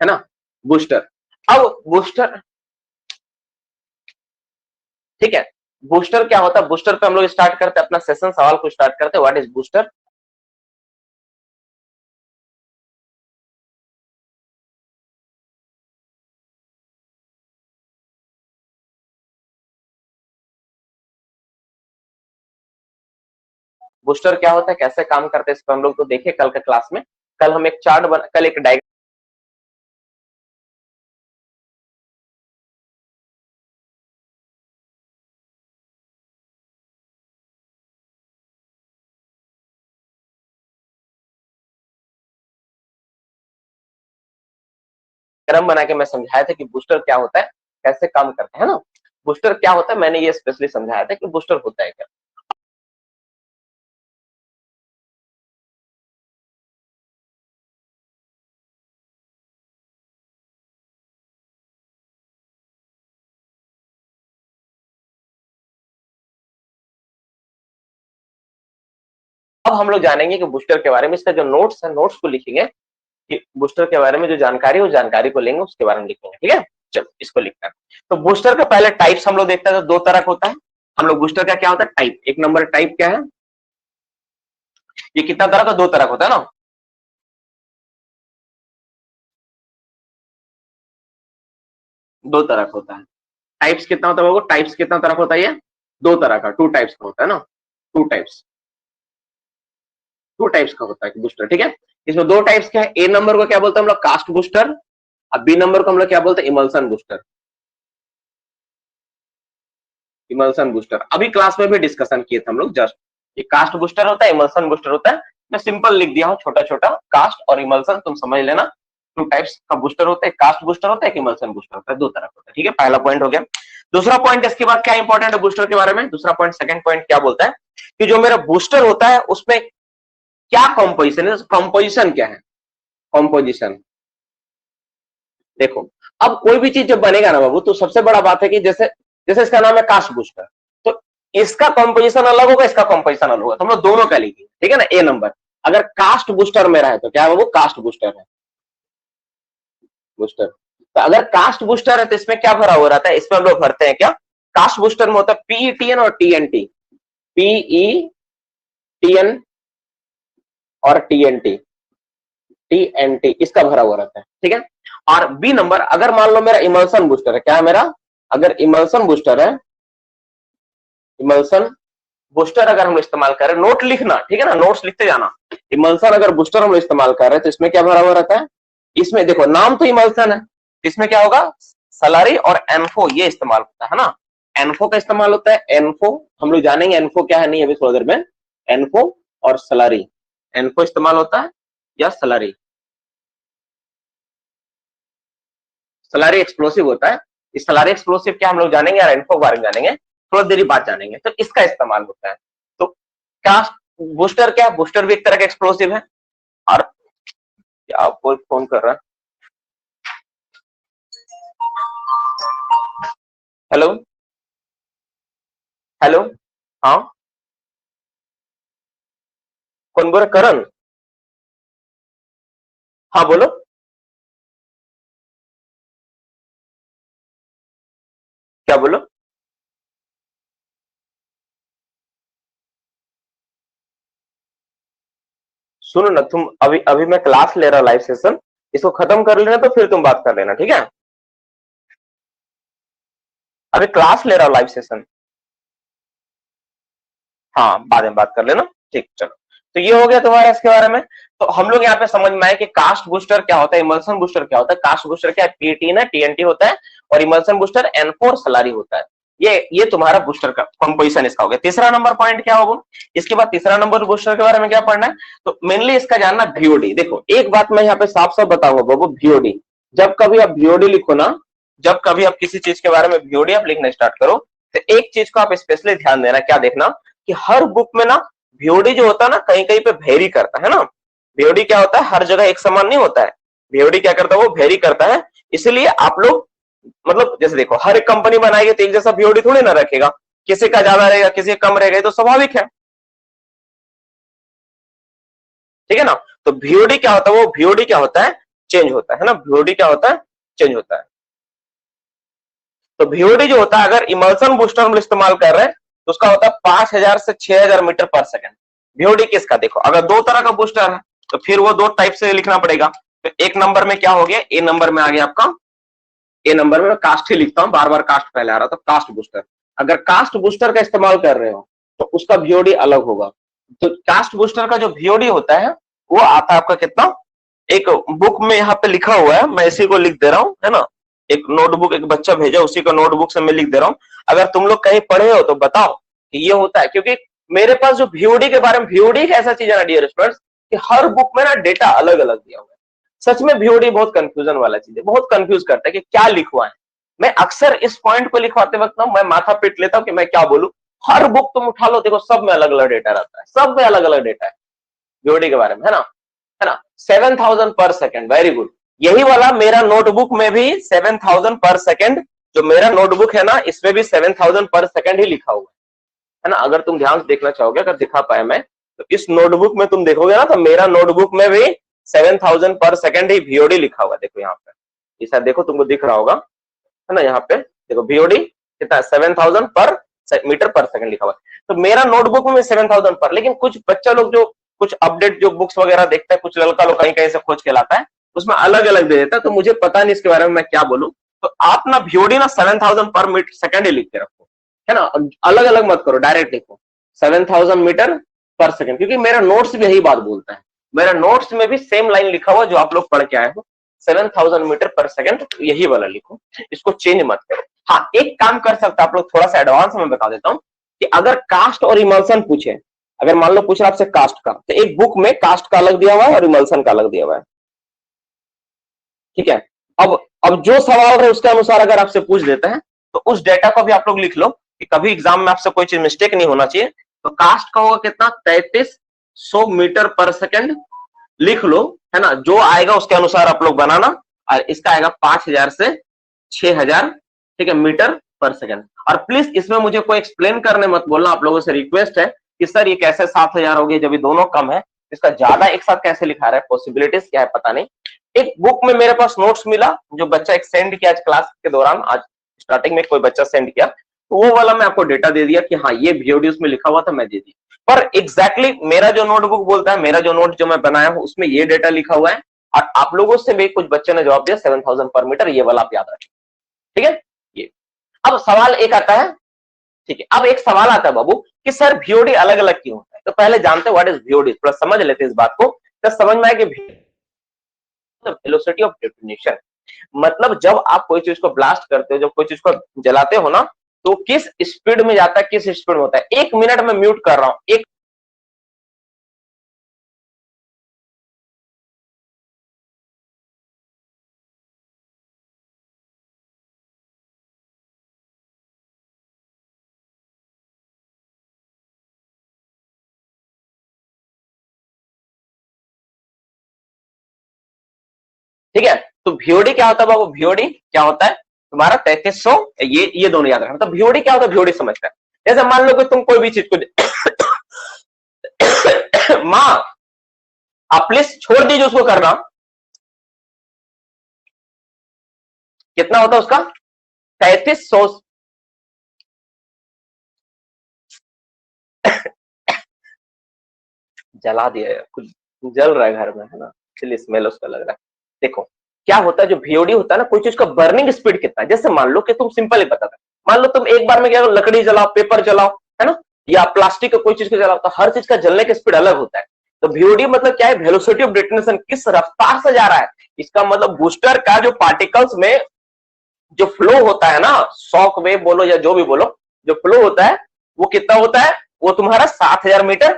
है ना, बूस्टर। अब बूस्टर, ठीक है, बूस्टर क्या होता है, बूस्टर पे हम लोग स्टार्ट करते हैं अपना सेशन, सवाल को स्टार्ट करते हैं, व्हाट इज बूस्टर। बूस्टर क्या होता है, कैसे काम करते हैं, इस पर हम लोग तो देखे कल के क्लास में। कल हम एक चार्ट कल एक डायग्राम बना के मैं समझाया था कि बूस्टर क्या होता है, कैसे काम करते हैं ना। बूस्टर क्या होता है, मैंने ये स्पेशली समझाया था कि बूस्टर होता है क्या। अब हम लोग जानेंगे कि बूस्टर के बारे में, इसका जो नोट्स है, नोट्स को लिखेंगे कि बूस्टर के बारे में जो जानकारी है उस जानकारी को लेंगे, उसके बारे में लिखेंगे, ठीक है। चलो इसको लिखते हैं। तो बूस्टर का पहले टाइप्स हम लोग देखते हैं, तो दो तरह का होता है। हम लोग बूस्टर का क्या होता है, टाइप, एक नंबर टाइप क्या है, ये कितना तरह का, दो तरह का होता है ना, दो तरह का होता है। टाइप्स कितना होता है, टाइप्स कितना तरह का होता है, ये दो तरह का, टू टाइप्स का होता है ना, टू टाइप्स, टू टाइप्स का होता है बूस्टर, ठीक है। इसमें दो टाइप्स क्या है, ए नंबर को क्या बोलते हैं हम लोग, कास्ट बूस्टर, और बी नंबर को हम लोग क्या बोलते हैं, इमल्सन बूस्टर। इमल्सन बूस्टर अभी क्लास में भी डिस्कशन किए थे हम लोग जस्ट, ये कास्ट बूस्टर होता है, इमल्सन बूस्टर होता है। मैं सिंपल लिख दिया हूँ, छोटा छोटा, कास्ट और इमल्सन, तुम समझ लेना। टू टाइप्स का बूस्टर होता है, कास्ट बूस्टर होता है, इमल्सन बूस्टर होता है, दो तरह का होता है, ठीक है। पहला पॉइंट हो गया। दूसरा पॉइंट इसके बाद क्या इंपॉर्टेंट है बूस्टर के बारे में, दूसरा पॉइंट, सेकंड पॉइंट क्या बोलता है कि जो मेरा बूस्टर होता है उसमें क्या कॉम्पोजिशन है, कॉम्पोजिशन क्या है, कॉम्पोजिशन। देखो, अब कोई भी चीज जब बनेगा ना बाबू, तो सबसे बड़ा बात है कि जैसे जैसे इसका नाम है कास्ट बूस्टर, तो इसका कॉम्पोजिशन अलग होगा, इसका कॉम्पोजिशन अलग होगा, तो हम लोग दोनों का लिखेंगे, ठीक है ना। ए नंबर, अगर कास्ट बूस्टर मेरा है तो क्या है बाबू, कास्ट बूस्टर है, बूस्टर। तो अगर कास्ट बूस्टर है तो इसमें क्या भरा हुआ रहता है, इसमें हम लोग भरते हैं क्या, कास्ट बूस्टर में होता है पीईटीएन और टीएनटी, पीईटीएन और टीएनटी, टीएनटी इसका भरा हुआ रहता है, ठीक है। और बी नंबर, अगर मान लो मेरा इमल्सन बूस्टर है, क्या है मेरा, अगर इमल्सन बूस्टर है, इमल्सन बूस्टर अगर हम इस्तेमाल कर रहे हैं, नोट लिखना, ठीक है ना, नोट्स लिखते जाना। इमल्सन अगर बूस्टर हम इस्तेमाल कर रहे हैं तो इसमें क्या भरा हुआ रहता है, इसमें देखो नाम तो इमल्सन है, इसमें क्या होगा, सलारी और एनफो ये इस्तेमाल होता है ना, एनफो का इस्तेमाल होता है, एनफो हम लोग जानेंगे एनफो क्या है नहीं अभी थोड़ी देर में। एनफो और सलारी, एनफो इस्तेमाल होता है या सलारी, सलारी एक्सप्लोसिव होता है। इस सलारी एक्सप्लोसिव क्या हम लोग जानेंगे, यार इन्फो के बारे में जानेंगे, थोड़ा देरी बाद जानेंगे, तो इसका इस्तेमाल होता है। तो क्या बूस्टर, क्या बूस्टर भी एक तरह का एक्सप्लोसिव है। और क्या कोई फोन कर रहा है, हेलो, हेलो, हाँ कौन बोल रहा, करण, हाँ बोलो। क्या बोलो, सुनो ना तुम, अभी अभी मैं क्लास ले रहा हूँ, लाइव सेशन, इसको खत्म कर लेना तो फिर तुम बात कर लेना, ठीक है। अभी क्लास ले रहा हूँ, लाइव सेशन, हाँ बाद में बात कर लेना, ठीक, चलो। तो ये हो गया तुम्हारा इसके बारे में। तो हम लोग यहाँ पे समझ में आए कि कास्ट बूस्टर क्या होता है, इमल्सन बूस्टर क्या होता है, कास्ट बूस्टर क्या है, पीटी ना टीएनटी होता है, और इमल्सन बूस्टर एन4 सलारी होता है। ये तुम्हारा बूस्टर का कंपोजिशन इसका हो गया। तीसरा नंबर पॉइंट क्या होगा, इसके बाद तीसरा नंबर बूस्टर के बारे में क्या पढ़ना है, तो मेनली इसका जानना वीओडी। देखो एक बात मैं यहाँ पे साफ साफ बताऊंगा बाबू, वीओडी, जब कभी आप वीओडी लिखो ना, जब कभी आप किसी चीज के बारे में वीओडी आप लिखना स्टार्ट करो, तो एक चीज को आप स्पेशली ध्यान देना, क्या देखना कि हर बुक में ना वीओडी जो होता है ना, कहीं कहीं पे वेरी करता है ना। वीओडी क्या होता है, हर जगह एक समान नहीं होता है, वीओडी क्या करता है, वो वेरी करता है। इसलिए आप लोग, मतलब जैसे देखो हर एक कंपनी बनाएगी तो एक जैसा वीओडी थोड़ी ना रखेगा, किसी का ज्यादा रहेगा किसी का कम रहेगा, ये तो स्वाभाविक है, ठीक है ना। तो वीओडी क्या होता है, वो वीओडी क्या होता है, चेंज होता है ना, VOD क्या होता है, चेंज होता है। तो VOD जो होता है, अगर इमल्सन बूस्टर हम इस्तेमाल कर रहे हैं तो उसका होता है 5000 से 6000 मीटर पर सेकंड। VOD किसका, देखो अगर दो तरह का बूस्टर है तो फिर वो दो टाइप से लिखना पड़ेगा। तो एक नंबर में क्या हो गया, ए नंबर में आ गया आपका, ए नंबर में कास्ट ही लिखता हूं, बार बार कास्ट पहले आ रहा था, कास्ट बूस्टर। अगर कास्ट बूस्टर का इस्तेमाल कर रहे हो तो उसका VOD अलग होगा। तो कास्ट बूस्टर का जो VOD होता है वो आता है आपका कितना, एक बुक में यहाँ पे लिखा हुआ है, मैं इसी को लिख दे रहा हूँ, है ना, एक नोटबुक एक बच्चा भेजा, उसी का नोटबुक से मैं लिख दे रहा हूँ। अगर तुम लोग कहीं पढ़े हो तो बताओ कि ये होता है, क्योंकि मेरे पास जो VOD के बारे में, VOD एक ऐसा चीज है ना डियर स्टूडेंट्स, कि हर बुक में ना डेटा अलग अलग दिया हुआ है। सच में VOD बहुत कंफ्यूजन वाला चीज है, बहुत कंफ्यूज करता है कि क्या लिखवा है। मैं अक्सर इस पॉइंट को लिखवाते वक्त ना मैं माथा पीट लेता हूँ कि मैं क्या बोलूं। हर बुक तुम उठा लो, देखो सब में अलग अलग डेटा रहता है, सब में अलग अलग डेटा है VOD के बारे में, है ना। 7000 पर सेकंड, वेरी गुड। यही वाला मेरा नोटबुक में भी 7000 पर सेकंड, जो मेरा नोटबुक है ना इसमें भी 7000 पर सेकंड ही लिखा हुआ है ना। अगर तुम ध्यान से देखना चाहोगे, अगर दिखा पाए मैं, तो इस नोटबुक में तुम देखोगे ना, तो मेरा नोटबुक में भी 7000 पर सेकंड ही VOD लिखा हुआ है। देखो यहाँ पे, ये शायद देखो तुमको दिख रहा होगा, है ना, यहाँ पे देखो VOD कितना, 7000 पर मीटर पर सेकंड लिखा हुआ है। तो मेरा नोटबुक में 7000 पर, लेकिन कुछ बच्चा लोग जो कुछ अपडेट जो बुक्स वगैरह देखता है, कुछ लड़का लोग कहीं कहीं से खोज के लाता है, उसमें अलग अलग दे देता है, तो मुझे पता नहीं इसके बारे में मैं क्या बोलूं। तो आप ना VOD ना 7000 पर मीटर सेकंड ही लिख के रखो, है ना, अलग अलग मत करो, डायरेक्ट लिखो 7000 मीटर पर सेकंड, क्योंकि मेरा नोट्स भी यही बात बोलता है। मेरा नोट्स में भी सेम लाइन लिखा हुआ जो आप लोग पढ़ के आए हो, 7000 मीटर पर सेकंड, यही वाला लिखो, इसको चेंज मत करो। हाँ, एक काम कर सकते आप लोग, थोड़ा सा एडवांस में बता देता हूं, कि अगर कास्ट और इमल्सन पूछे, अगर मान लो पूछ रहा आपसे कास्ट का, तो एक बुक में कास्ट का अलग दिया हुआ है और इमल्सन का अलग दिया हुआ है, ठीक है। अब अब जो सवाल है उसके अनुसार अगर आपसे पूछ देते हैं तो उस डेटा को भी आप लोग लिख लो, कि कभी एग्जाम में आपसे कोई चीज मिस्टेक नहीं होना चाहिए। तो कास्ट का होगा कितना, 3300 मीटर पर सेकंड लिख लो, है ना, जो आएगा उसके अनुसार आप लोग बनाना। और इसका आएगा 5000 से 6000, ठीक है, मीटर पर सेकंड। और प्लीज इसमें मुझे कोई एक्सप्लेन करने मत बोलना, आप लोगों से रिक्वेस्ट है कि सर ये कैसे 7000 हो गया जब ये दोनों कम है, इसका ज्यादा एक साथ कैसे लिखा रहा है, पॉसिबिलिटीज क्या है पता नहीं। एक बुक में मेरे पास नोट्स मिला, जो बच्चा एक सेंड किया आज क्लास के दौरान, आज स्टार्टिंग में कोई बच्चा सेंड किया, तो वो वाला मैं आपको डेटा दे दिया कि हाँ ये VOD उसमें लिखा हुआ था, मैं दे दी। पर एग्जैक्टली मेरा जो नोटबुक बोलता है, मेरा जो नोट जो मैं बनाया हूं उसमें ये डेटा लिखा हुआ है, और आप लोगों से भी कुछ बच्चे ने जवाब दिया 7000 पर मीटर, ये वाला आप याद रखें, ठीक है। ये अब सवाल एक आता है, ठीक है, अब एक सवाल आता है बाबू कि सर VOD अलग अलग क्यों होता है। तो पहले जानते हैं व्हाट इज VOD, थोड़ा समझ लेते हैं इस बात को, तो समझ में आए कि वेलोसिटी ऑफ डेटोनेशन, मतलब जब आप कोई चीज को ब्लास्ट करते हो, जब कोई चीज को जलाते हो ना, तो किस स्पीड में जाता है, किस स्पीड में होता है। एक मिनट में म्यूट कर रहा हूं, एक ठीक है। तो VOD क्या होता है बाबू, VOD क्या होता है तुम्हारा 3300, ये दोनों याद रखना। तो VOD क्या होता है, VOD समझता है, जैसे मान लो कि तुम कोई भी चीज को माँ आप प्लीज छोड़ दीजिए उसको करना, कितना होता है उसका 3300, जला दिया है कुछ, जल रहा है घर में, है ना, इसलिए स्मेल उसका लग रहा है। देखो क्या होता है, जो VOD होता है ना, कोई चीज का बर्निंग स्पीड कितना है, जैसे मान लो कि तुम सिंपल ही बताता, मान लो तुम एक बार में क्या करो, लकड़ी जलाओ, पेपर जलाओ, है ना, या प्लास्टिक का कोई चीज को जलाओ, तो हर चीज का जलने का स्पीड अलग होता है। तो VOD मतलब क्या है, वेलोसिटी ऑफ डेटोनेशन, किस रफ्तार से जा रहा है। इसका मतलब बूस्टर का जो पार्टिकल्स में जो फ्लो होता है ना, शॉक वेव बोलो या जो भी बोलो, जो फ्लो होता है वो कितना होता है, वो तुम्हारा 7000 मीटर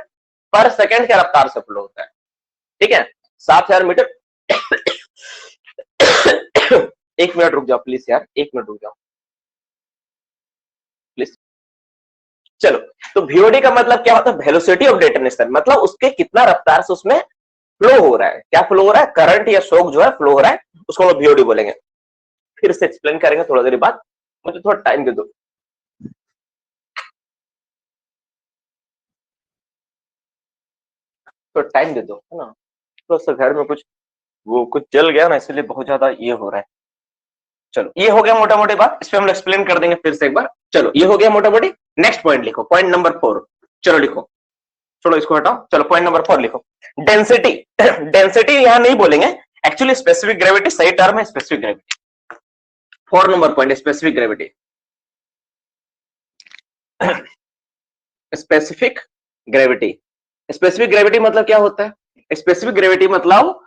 पर सेकंड के रफ्तार से फ्लो होता है, ठीक है, 7000 मीटर। एक मिनट रुक जाओ प्लीज यार, एक मिनट रुक जाओ प्लीज। चलो, तो VOD का मतलब क्या होता है, वेलोसिटी ऑफ डेटोनेशन, मतलब उसके कितना रफ्तार से उसमें फ्लो हो रहा है, क्या फ्लो हो रहा है, करंट या शॉक जो है फ्लो हो रहा है, उसको हम VOD बोलेंगे। फिर से एक्सप्लेन करेंगे थोड़ा देर बाद, मुझे थोड़ा टाइम दे दो, थोड़ा टाइम दे दो, है ना, थोड़ा सा घर में कुछ वो कुछ जल गया ना, इसलिए बहुत ज्यादा ये हो रहा है। चलो ये हो गया मोटा मोटी बात, इस पे हम एक्सप्लेन कर देंगे फिर से एक बार। चलो ये हो गया मोटा मोटी। नेक्स्ट पॉइंट लिखो, पॉइंट नंबर 4। चलो लिखो, छोड़ो इसको हटाओ, चलो पॉइंट नंबर 4 लिखो। डेंसिटी। डेंसिटी यहां नहीं बोलेंगे, एक्चुअली स्पेसिफिक ग्रेविटी सही टर्म है, specific gravity. 4 number point, specific gravity. Specific gravity. Specific gravity मतलब क्या होता है? स्पेसिफिक ग्रेविटी मतलब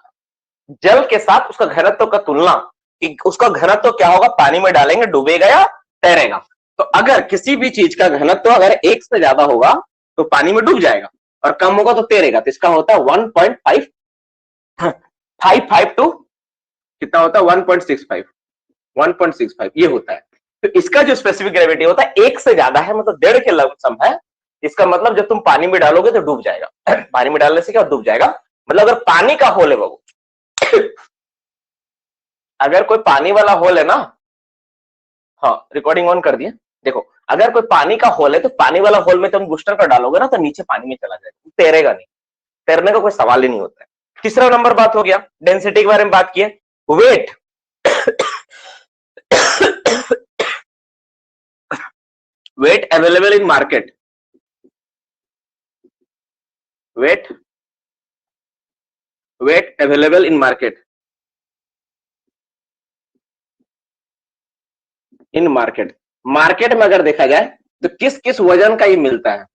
जल के साथ उसका घनत्व का तुलना, कि उसका घनत्व क्या होगा, पानी में डालेंगे डूबेगा या तैरेगा। तो अगर किसी भी चीज का घनत्व अगर 1 से ज्यादा होगा तो पानी में डूब जाएगा, और कम होगा तो तैरेगा। तो इसका होता है 1.552, कितना होता है 1.65, 1.65 ये होता है। तो इसका जो स्पेसिफिक ग्रेविटी होता है 1 से ज्यादा है, मतलब 1.5 के लमसम है। इसका मतलब जब तुम पानी में डालोगे तो डूब जाएगा। पानी में डालने से क्या डूब जाएगा, मतलब अगर पानी का होल है वो, अगर कोई पानी वाला होल है ना, हाँ रिकॉर्डिंग ऑन कर दिया। देखो अगर कोई पानी का होल है तो पानी वाला होल में तुम बूस्टर का डालोगे ना तो नीचे पानी में चला जाएगा, तैरेगा नहीं, तैरने का कोई सवाल ही नहीं होता है। तीसरा नंबर बात हो गया, डेंसिटी के बारे में बात किए। Wait. Wait available in market. Wait, wait available in market, in market. Market में अगर देखा जाए तो किस किस वजन का ये मिलता है,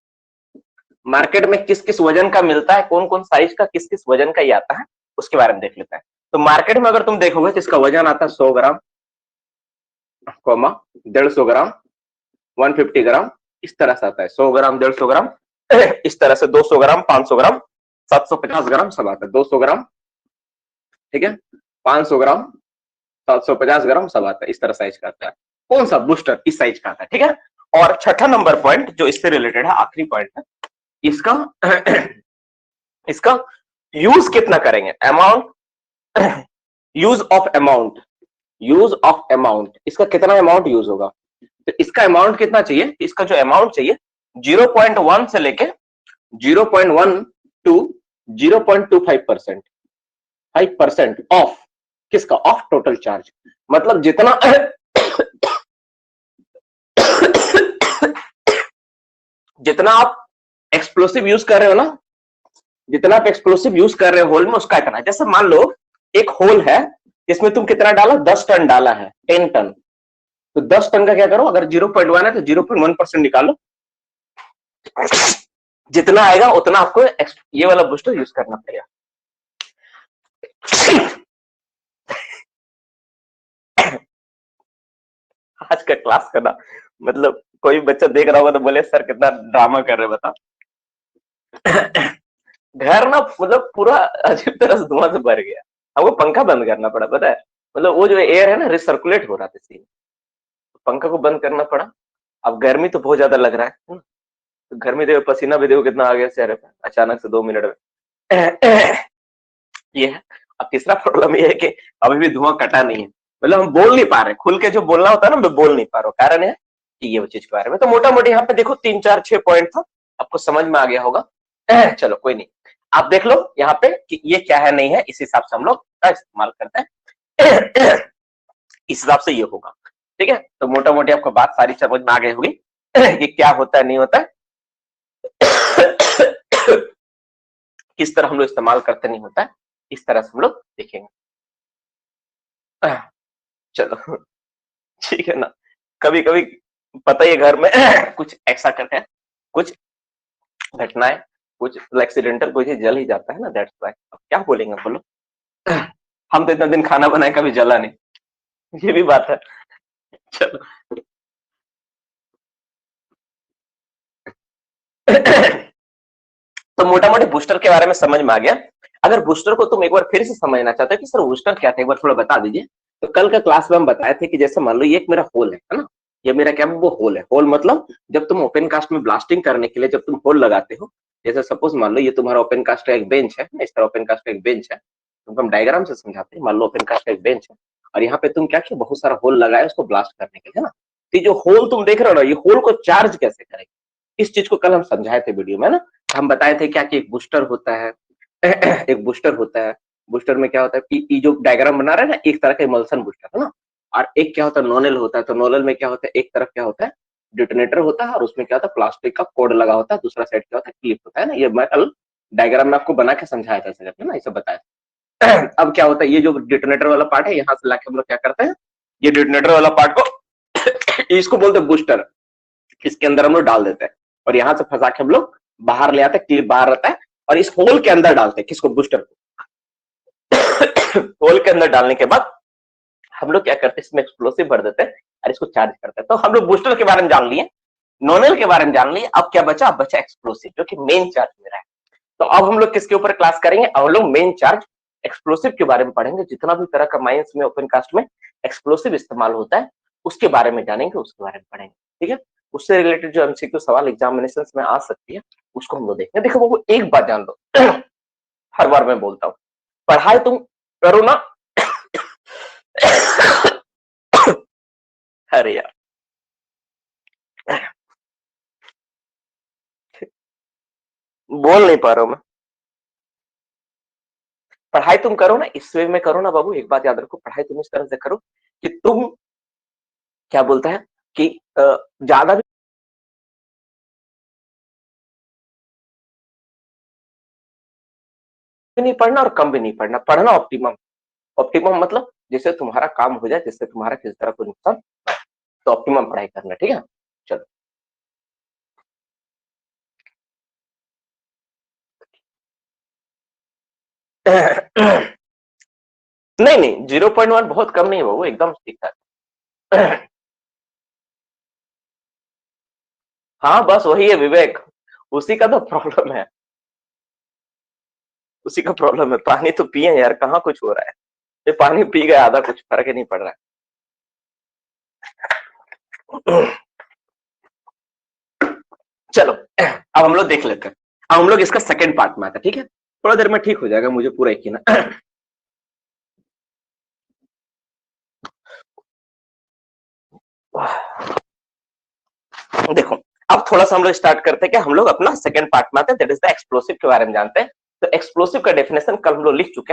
मार्केट में किस किस वजन का मिलता है, कौन कौन साइज का किस किस वजन का ये आता है, उसके बारे में देख लेते हैं। तो मार्केट में अगर तुम देखोगे तो इसका वजन आता है 100 ग्राम, 150 ग्राम, 150 ग्राम, इस तरह से आता है। 100 ग्राम, 150 ग्राम, इस तरह से 200 ग्राम, 500 ग्राम, 750 ग्राम सब आता है। 200 ग्राम, ठीक है, 500 ग्राम, 750 ग्राम सब आता है। इस तरह साइज का आता है। कौन सा बूस्टर इस साइज का आता है, ठीक है। और छठा नंबर पॉइंट जो इससे रिलेटेड है, आखिरी पॉइंट है इसका, इसका यूज कितना करेंगे, amount, use of amount, use of amount, इसका कितना अमाउंट यूज होगा। तो इसका अमाउंट कितना चाहिए, इसका जो अमाउंट चाहिए 0.1 से लेके 0.1 टू 0.25%, 5% ऑफ किसका, ऑफ टोटल चार्ज। मतलब जितना जितना आप एक्सप्लोसिव यूज कर रहे हो ना, जितना आप एक्सप्लोसिव यूज कर रहे हो होल में, उसका इतना। जैसे मान लो एक होल है, इसमें तुम कितना डाला, 10 टन डाला है, 10 टन। तो 10 टन का क्या करो, अगर 0.1 है तो 0.1% निकालो, जितना आएगा उतना आपको ये वाला बूस्टर यूज करना पड़ेगा। आज का क्लास करना, मतलब कोई बच्चा देख रहा होगा तो बोले सर कितना ड्रामा कर रहे बता। घर ना मतलब पूरा अजीब तरह से धुआं से भर गया, हमको पंखा बंद करना पड़ा, पता है। मतलब वो जो एयर है ना रिसर्कुलेट हो रहा था, इसी पंखा को बंद करना पड़ा। अब गर्मी तो बहुत ज्यादा लग रहा है, तो गर्मी देखो, पसीना भी देखो कितना आ गया चेहरे पे अचानक से 2 मिनट में। ये है। अब तीसरा प्रॉब्लम ये है कि अभी भी धुआं कटा नहीं है, मतलब हम बोल नहीं पा रहे, खुल के जो बोलना होता है ना मैं बोल नहीं पा रहा हूँ। कारण है कि ये वो चीज के बारे में। तो मोटा मोटी यहाँ पे देखो 3 4 6 पॉइंट था, आपको समझ में आ गया होगा। चलो कोई नहीं, आप देख लो यहाँ पे कि ये क्या है नहीं है, इस हिसाब से हम लोग का इस्तेमाल करते हैं। इस हिसाब से ये होगा, ठीक है। तो मोटा मोटी आपको बात सारी समझ में आ गई होगी कि क्या होता है नहीं होता है, किस तरह हम लोग इस्तेमाल करते नहीं होता है, इस तरह से हम लोग देखेंगे। चलो ठीक है ना। कभी कभी पता ही है घर में कुछ ऐसा करते हैं, कुछ घटनाएं, कुछ एक्सीडेंटल कोई चीज जल ही जाता है ना, दैट्स व्हाई। अब क्या बोलेंगे बोलो। हम तो इतना दिन खाना बनाए कभी जला नहीं, ये भी बात है। चलो तो मोटा मोटी बूस्टर के बारे में समझ में आ गया। अगर बूस्टर को तुम एक बार फिर से समझना चाहते हो कि सर बूस्टर क्या था, एक बार थोड़ा बता दीजिए। तो कल का क्लास में हम बताए थे कि जैसे मान लो ये एक मेरा होल है ना, ये मेरा क्या वो होल है। होल मतलब जब तुम ओपन कास्ट में ब्लास्टिंग करने के लिए जब तुम होल लगाते हो, जैसे सपोज मान लो ये तुम्हारा ओपन कास्ट का एक बेंच है, इस तरह ओपन कास्ट का एक बेंच है, तुमको हम डायग्राम से समझाते हैं। मान लो ओपन कास्ट का एक बेंच है और यहाँ पे तुम क्या किया, बहुत सारा होल लगाया उसको ब्लास्ट करने के लिए, है ना। तो जो होल तुम देख रहे हो ना, ये होल को चार्ज कैसे करेगा, इस चीज को कल हम समझाए थे वीडियो में ना। हम बताए थे क्या कि एक बूस्टर होता है, एक बूस्टर होता है, बूस्टर में क्या होता है कि ये जो डायग्राम बना रहे हैं ना, एक तरह का इमल्सन बूस्टर है ना, और एक क्या होता है नोनल होता है। तो नोनल में क्या होता है, एक तरफ क्या होता है डिटोनेटर होता है और उसमें क्या होता है प्लास्टिक का कोड लगा होता है, दूसरा साइड क्या होता है क्लिप होता है ना। ये मैं कल डायग्राम में आपको बना के समझाया था सर ना, इसे बताया। अब क्या होता है, ये जो डिटोनेटर वाला पार्ट है यहाँ से लाके हम लोग क्या करते हैं, ये डिटोनेटर वाला पार्ट को इसको बोलते हैं बूस्टर, इसके अंदर हम लोग डाल देते हैं और यहाँ से फंसा के हम लोग बाहर ले आते हैं, क्लिप बाहर रहता है और इस होल के अंदर डालते हैं किसको, बूस्टर को। होल के अंदर डालने के बाद हम लोग क्या करते हैं, इसमें एक्सप्लोसिव भर देते हैं और इसको चार्ज करते हैं। तो हम लोग बूस्टर के बारे में जान लिए, नोनल के बारे में जान लिए, अब क्या बचा, अब बचा एक्सप्लोसिव जो कि मेन चार्ज मेरा है। तो अब हम लोग किसके ऊपर क्लास करेंगे, अब हम लोग मेन चार्ज एक्सप्लोसिव के बारे में पढ़ेंगे। जितना भी तरह का माइंस में ओपन कास्ट में एक्सप्लोसिव इस्तेमाल होता है उसके बारे में जानेंगे, उसके बारे में पढ़ेंगे, ठीक है। उससे रिलेटेड जो एमसीक्यू सवाल एग्जामिनेशन में आ सकती है उसको हम लोग देखेंगे। देखो वो एक बात जान लो, हर बार मैं बोलता हूँ, पढ़ाई तुम करो ना। अरे यार बोल नहीं पा रहा हूं मैं। पढ़ाई तुम करो ना, इस वे में करो ना बाबू, एक बात याद रखो, पढ़ाई तुम इस तरह से करो कि तुम क्या बोलता है कि ज्यादा भी नहीं पढ़ना और कम भी नहीं पढ़ना, पढ़ना ऑप्टिमम। ऑप्टिमम मतलब जिससे तुम्हारा काम हो जाए, जिससे तुम्हारा किसी तरह कोई नुकसान, तो ऑप्टिमम पढ़ाई करना, ठीक है। चलो नहीं नहीं 0.1 बहुत कम नहीं है वो, एकदम ठीक ठाक। हाँ बस वही है विवेक, उसी का तो प्रॉब्लम है, उसी का प्रॉब्लम है। पानी तो पिए यार, कहाँ कुछ हो रहा है, ये पानी पी गया आधा, कुछ फर्क ही नहीं पड़ रहा है। चलो अब हम लोग देख लेते हैं, अब हम लोग इसका सेकंड पार्ट में आते हैं, ठीक है। थोड़ा देर में ठीक हो जाएगा, मुझे पूरा यकीन है। देखो अब थोड़ा सा हम लोग स्टार्ट करते हैं कि हम लोग अपना सेकंड पार्ट में आते हैं, दैट इज द एक्सप्लोसिव के बारे में जानते हैं। तो एक्सप्लोसिव का डेफिनेशन कल हम लोग लिख चुके हैं।